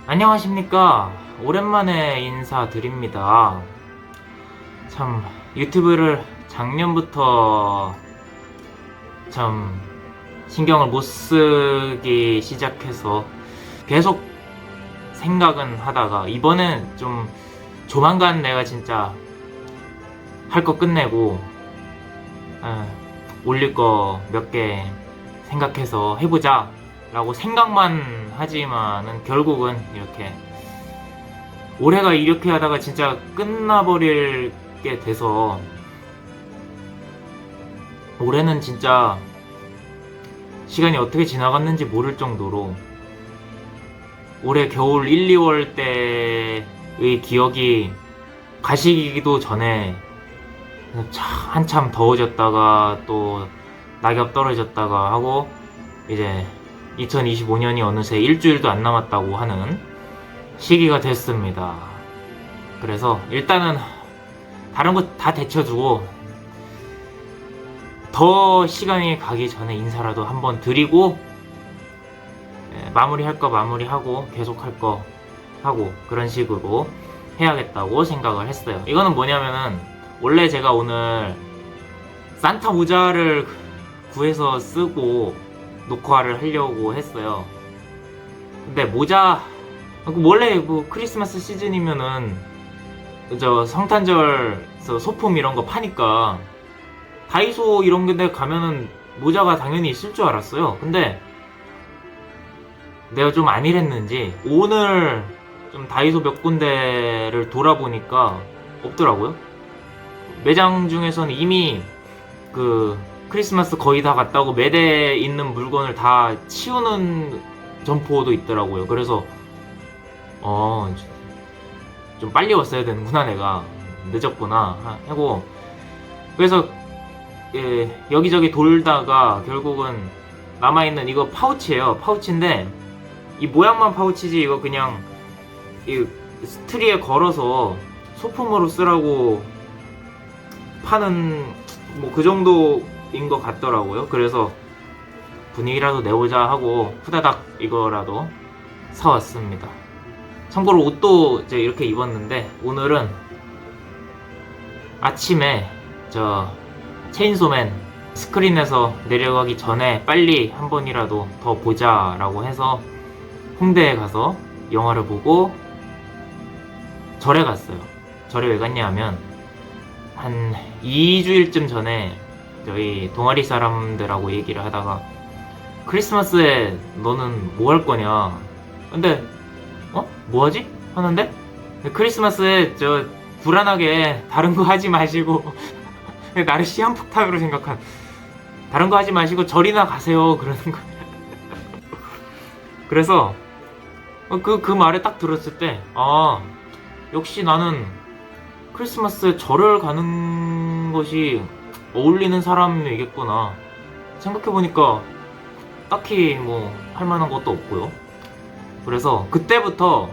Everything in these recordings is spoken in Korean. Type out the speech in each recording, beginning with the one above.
안녕하십니까. 오랜만에 인사드립니다. 참, 유튜브를 작년부터 참 신경을 못 쓰기 시작해서 계속 생각은 하다가 이번엔 좀 조만간 내가 진짜 할 거 끝내고 올릴 거 몇 개 생각해서 해보자 라고 생각만 하지만은 결국은 이렇게 올해가 이렇게 하다가 진짜 끝나버리게 돼서 올해는 진짜 시간이 어떻게 지나갔는지 모를 정도로 올해 겨울 1, 2월 때의 기억이 가시기도 전에 한참 더워졌다가 또 낙엽 떨어졌다가 하고 이제 2025년이 어느새 일주일도 안 남았다고 하는 시기가 됐습니다. 그래서 일단은 다른 거 다 데쳐두고 더 시간이 가기 전에 인사라도 한번 드리고 마무리할 거 마무리하고 계속할 거 하고 그런 식으로 해야겠다고 생각을 했어요. 이거는 뭐냐면은 원래 제가 오늘 산타 모자를 구해서 쓰고 녹화를 하려고 했어요. 근데 모자 원래 뭐 크리스마스 시즌이면은 저 성탄절 소품 이런 거 파니까 다이소 이런 데 가면은 모자가 당연히 있을 줄 알았어요. 근데 내가 좀 안일했는지 오늘 좀 다이소 몇 군데를 돌아보니까 없더라고요. 매장 중에서는 이미 그 크리스마스 거의 다 갔다고 매대에 있는 물건을 다 치우는 점포도 있더라고요. 그래서 좀 빨리 왔어야 되는구나, 내가 늦었구나 하고 그래서 여기저기 돌다가 결국은 남아있는 이거 파우치예요. 파우치인데 이 모양만 파우치지 이거 그냥 이 스트리에 걸어서 소품으로 쓰라고 파는 뭐 그 정도인 것 같더라고요. 그래서 분위기라도 내보자 하고 후다닥 이거라도 사왔습니다. 참고로 옷도 이제 이렇게 입었는데 오늘은 아침에 저 체인소맨 스크린에서 내려가기 전에 빨리 한 번이라도 더 보자 라고 해서 홍대에 가서 영화를 보고 절에 갔어요. 절에 왜 갔냐 하면 한 2주일쯤 전에 저희 동아리 사람들하고 얘기를 하다가 크리스마스에 너는 뭐 할 거냐. 근데 뭐 하지? 하는데 크리스마스에 저 불안하게 다른 거 하지 마시고 나를 시한폭탄으로 생각한 다른 거 하지 마시고 절이나 가세요 그러는 거야. 그래서 그 말을 딱 들었을 때 역시 나는 크리스마스에 절을 가는 것이 어울리는 사람이겠구나 생각해보니까 딱히 뭐 할만한 것도 없고요. 그래서 그때부터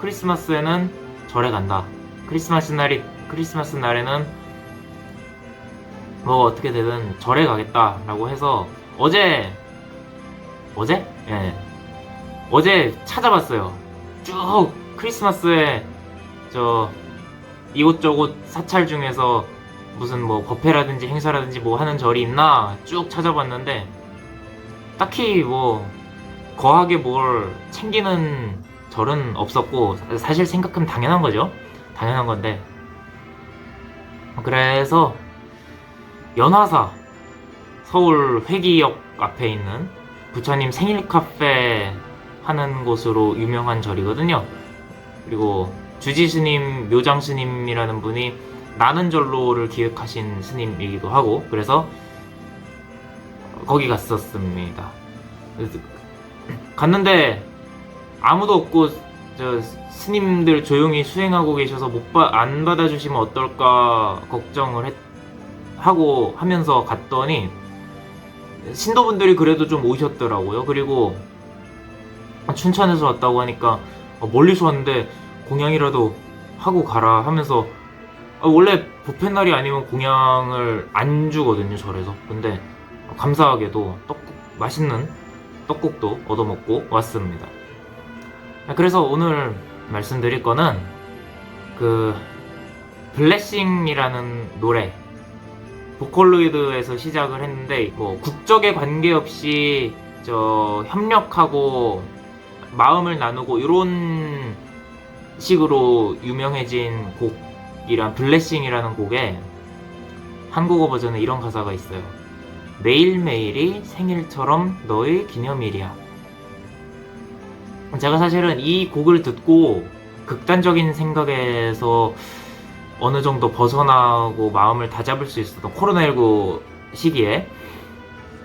크리스마스에는 절에 간다. 크리스마스 날에는 뭐 어떻게 되든 절에 가겠다라고 해서 어제? 예. 어제 찾아봤어요. 쭉 크리스마스에 저 이곳저곳 사찰 중에서 무슨 뭐 법회라든지 행사라든지 뭐 하는 절이 있나 쭉 찾아봤는데 딱히 뭐 거하게 뭘 챙기는 절은 없었고 사실 생각하면 당연한 거죠. 당연한 건데 그래서 연화사 서울 회기역 앞에 있는 부처님 생일 카페 하는 곳으로 유명한 절이거든요. 그리고 주지 스님, 묘장 스님이라는 분이 나는 절로를 기획하신 스님이기도 하고 그래서 거기 갔었습니다. 갔는데 아무도 없고 저 스님들 조용히 수행하고 계셔서 안 받아주시면 어떨까 걱정을 하고 하면서 갔더니 신도분들이 그래도 좀 오셨더라고요. 그리고 춘천에서 왔다고 하니까 멀리서 왔는데 공양이라도 하고 가라 하면서 원래 뷔페날이 아니면 공양을 안 주거든요, 절에서. 근데 감사하게도 맛있는 떡국도 얻어먹고 왔습니다. 그래서 오늘 말씀드릴 거는 그 블레싱이라는 노래, 보컬로이드에서 시작을 했는데 뭐 국적에 관계없이 협력하고 마음을 나누고 이런 식으로 유명해진 곡이란 블레싱이라는 곡에 한국어 버전에 이런 가사가 있어요. 매일매일이 생일처럼 너의 기념일이야. 제가 사실은 이 곡을 듣고 극단적인 생각에서 어느 정도 벗어나고 마음을 다잡을 수 있었던 코로나19 시기에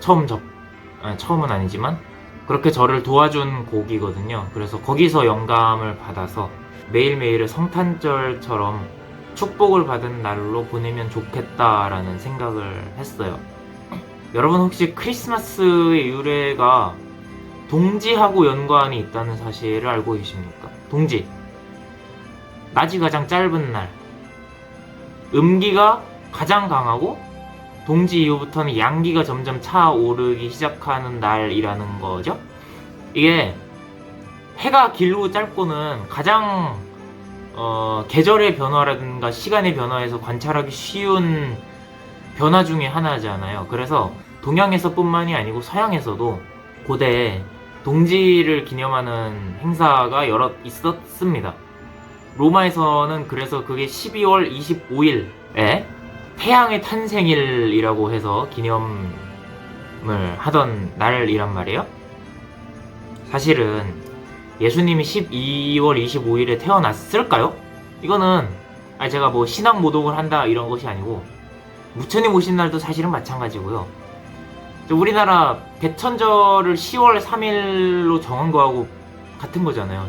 처음은 아니지만 그렇게 저를 도와준 곡이거든요. 그래서 거기서 영감을 받아서 매일매일을 성탄절처럼 축복을 받은 날로 보내면 좋겠다라는 생각을 했어요. 여러분 혹시 크리스마스의 유래가 동지하고 연관이 있다는 사실을 알고 계십니까? 동지, 낮이 가장 짧은 날, 음기가 가장 강하고 동지 이후부터는 양기가 점점 차오르기 시작하는 날이라는 거죠. 이게 해가 길고 짧고는 가장 계절의 변화라든가 시간의 변화에서 관찰하기 쉬운 변화 중에 하나잖아요. 그래서 동양에서 뿐만이 아니고 서양에서도 고대에 동지를 기념하는 행사가 여러 있었습니다. 로마에서는 그래서 그게 12월 25일에 태양의 탄생일이라고 해서 기념을 하던 날이란 말이에요. 사실은 예수님이 12월 25일에 태어났을까요? 이거는 제가 뭐 신앙 모독을 한다 이런 것이 아니고 부처님 오신 날도 사실은 마찬가지고요. 우리나라 개천절을 10월 3일로 정한 거하고 같은 거잖아요.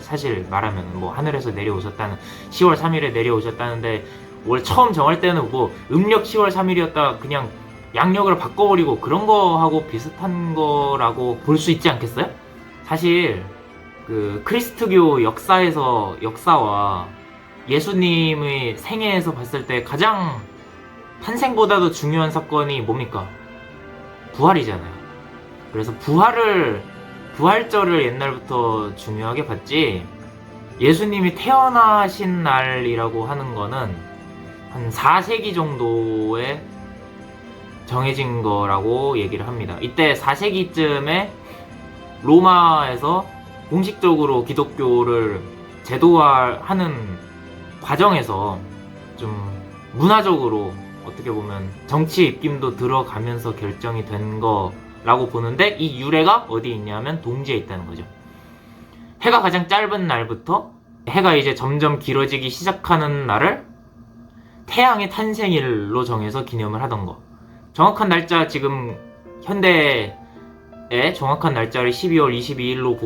사실 말하면 뭐 하늘에서 내려오셨다는 10월 3일에 내려오셨다는데 원래 처음 정할 때는 뭐 음력 10월 3일이었다 그냥 양력을 바꿔버리고 그런 거하고 비슷한 거라고 볼 수 있지 않겠어요? 사실 그 크리스트교 역사와 예수님의 생애에서 봤을 때 가장 탄생보다도 중요한 사건이 뭡니까? 부활이잖아요. 그래서 부활절을 옛날부터 중요하게 봤지, 예수님이 태어나신 날이라고 하는 거는 한 4세기 정도에 정해진 거라고 얘기를 합니다. 이때 4세기쯤에 로마에서 공식적으로 기독교를 제도화하는 과정에서 좀 문화적으로 어떻게 보면 정치 입김도 들어가면서 결정이 된 거라고 보는데, 이 유래가 어디 있냐면 동지에 있다는 거죠. 해가 가장 짧은 날부터 해가 이제 점점 길어지기 시작하는 날을 태양의 탄생일로 정해서 기념을 하던 거. 정확한 날짜, 지금 현대의 정확한 날짜를 12월 22일로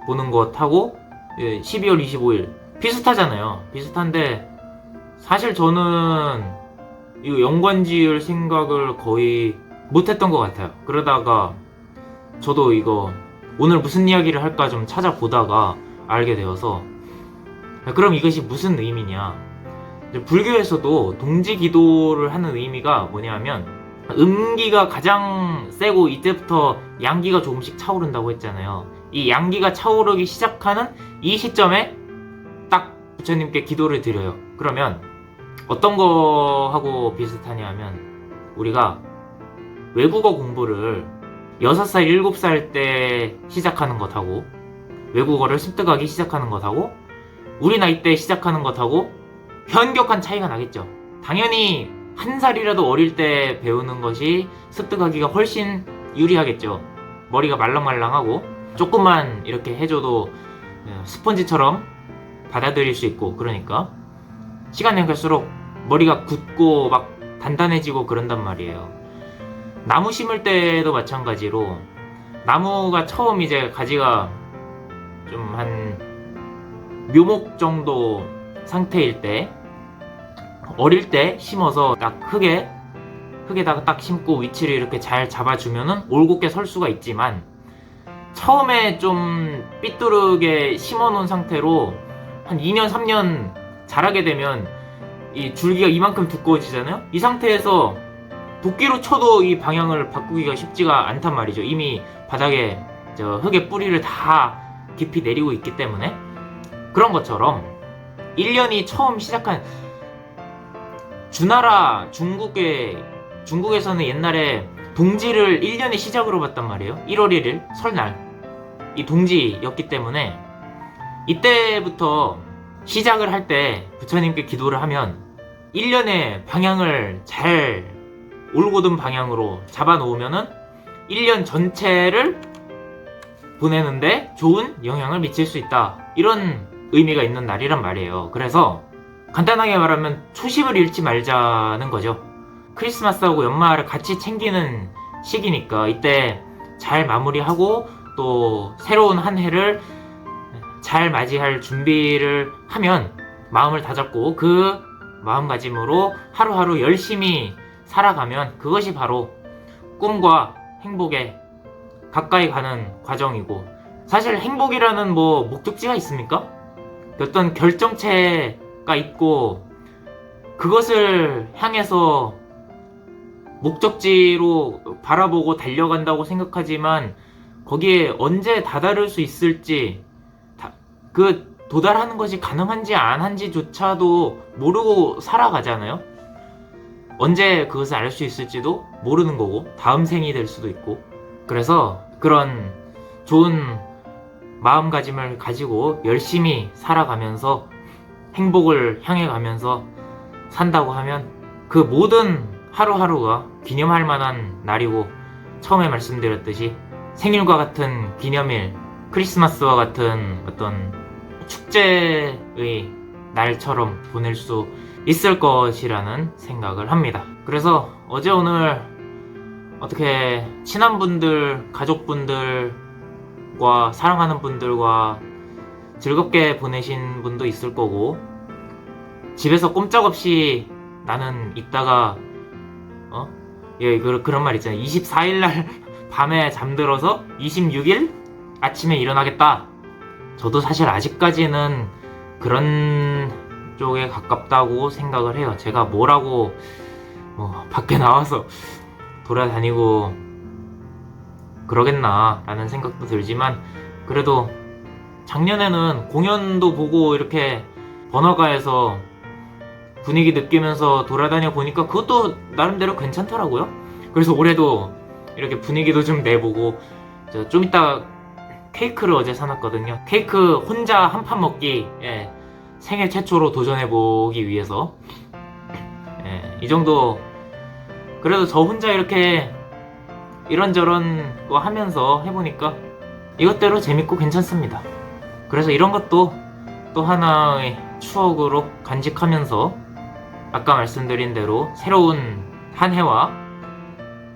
보는 것하고 12월 25일 비슷하잖아요. 비슷한데 사실 저는 이 연관지을 생각을 거의 못했던 것 같아요. 그러다가 저도 이거 오늘 무슨 이야기를 할까 좀 찾아보다가 알게 되어서, 그럼 이것이 무슨 의미냐. 불교에서도 동지 기도를 하는 의미가 뭐냐면, 음기가 가장 세고 이때부터 양기가 조금씩 차오른다고 했잖아요. 이 양기가 차오르기 시작하는 이 시점에 딱 부처님께 기도를 드려요. 그러면 어떤 거하고 비슷하냐 하면, 우리가 외국어 공부를 6살, 7살 때 시작하는 것하고, 외국어를 습득하기 시작하는 것하고, 우리 나이 때 시작하는 것하고 현격한 차이가 나겠죠. 당연히 1살이라도 어릴 때 배우는 것이 습득하기가 훨씬 유리하겠죠. 머리가 말랑말랑하고 조금만 이렇게 해줘도 스펀지처럼 받아들일 수 있고, 그러니까 시간이 갈수록 머리가 굳고 막 단단해지고 그런단 말이에요. 나무 심을 때도 마찬가지로, 나무가 처음 이제 가지가 좀 한 묘목 정도 상태일 때, 어릴 때 심어서 딱 흙에다가 딱 심고 위치를 이렇게 잘 잡아주면은 올곧게 설 수가 있지만, 처음에 좀 삐뚤게 심어놓은 상태로 한 2년 3년 자라게 되면 이 줄기가 이만큼 두꺼워지잖아요. 이 상태에서 도끼로 쳐도 이 방향을 바꾸기가 쉽지가 않단 말이죠. 이미 바닥에 흙에 뿌리를 다 깊이 내리고 있기 때문에 그런 것처럼 1년이 처음 시작한 주나라 중국에서는 옛날에 동지를 1년의 시작으로 봤단 말이에요. 1월 1일 설날 이 동지였기 때문에 이때부터 시작을 할 때 부처님께 기도를 하면 1년의 방향을 잘 올곧은 방향으로 잡아 놓으면은 1년 전체를 보내는데 좋은 영향을 미칠 수 있다. 이런 의미가 있는 날이란 말이에요. 그래서 간단하게 말하면 초심을 잃지 말자는 거죠. 크리스마스하고 연말을 같이 챙기는 시기니까 이때 잘 마무리하고 또 새로운 한 해를 잘 맞이할 준비를 하면 마음을 다잡고 그 마음가짐으로 하루하루 열심히 살아가면 그것이 바로 꿈과 행복에 가까이 가는 과정이고, 사실 행복이라는 뭐 목적지가 있습니까? 어떤 결정체가 있고 그것을 향해서 목적지로 바라보고 달려간다고 생각하지만 거기에 언제 다다를 수 있을지, 그 도달하는 것이 가능한지 안 한지조차도 모르고 살아가잖아요. 언제 그것을 알 수 있을지도 모르는 거고 다음 생이 될 수도 있고. 그래서 그런 좋은 마음가짐을 가지고 열심히 살아가면서 행복을 향해 가면서 산다고 하면 그 모든 하루하루가 기념할 만한 날이고, 처음에 말씀드렸듯이 생일과 같은 기념일, 크리스마스와 같은 어떤 축제의 날처럼 보낼 수 있을 것이라는 생각을 합니다. 그래서 어제 오늘 어떻게 친한 분들, 가족분들과 사랑하는 분들과 즐겁게 보내신 분도 있을 거고, 집에서 꼼짝없이 나는 이따가 그런 말 있잖아요. 24일날 밤에 잠들어서 26일 아침에 일어나겠다. 저도 사실 아직까지는 그런 쪽에 가깝다고 생각을 해요. 제가 뭐라고 밖에 나와서 돌아다니고 그러겠나 라는 생각도 들지만, 그래도 작년에는 공연도 보고 이렇게 번화가에서 분위기 느끼면서 돌아다녀 보니까 그것도 나름대로 괜찮더라고요. 그래서 올해도 이렇게 분위기도 좀 내보고, 좀 이따 케이크를 어제 사놨거든요. 케이크 혼자 한 판 먹기, 생애 최초로 도전해보기 위해서. 이 정도. 그래도 저 혼자 이렇게 이런저런 거 하면서 해보니까 이것대로 재밌고 괜찮습니다. 그래서 이런 것도 또 하나의 추억으로 간직하면서 아까 말씀드린 대로 새로운 한 해와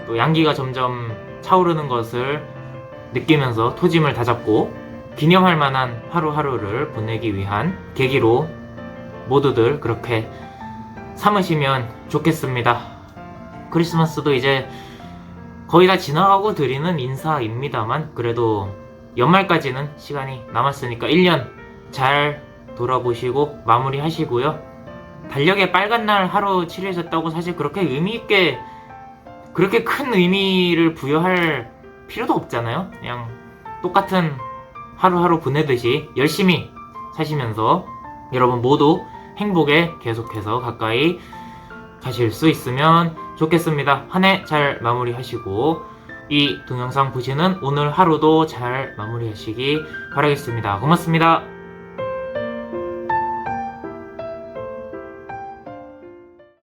또 양기가 점점 차오르는 것을 느끼면서 토짐을 다잡고 기념할 만한 하루하루를 보내기 위한 계기로 모두들 그렇게 삼으시면 좋겠습니다. 크리스마스도 이제 거의 다 지나가고 드리는 인사입니다만, 그래도 연말까지는 시간이 남았으니까 1년 잘 돌아보시고 마무리하시고요. 달력에 빨간 날 하루 칠해졌다고 사실 그렇게 의미있게, 그렇게 큰 의미를 부여할 필요도 없잖아요. 그냥 똑같은 하루하루 보내듯이 열심히 사시면서 여러분 모두 행복에 계속해서 가까이 가실 수 있으면 좋겠습니다. 한 해 잘 마무리하시고 이 동영상 보시는 오늘 하루도 잘 마무리하시기 바라겠습니다. 고맙습니다.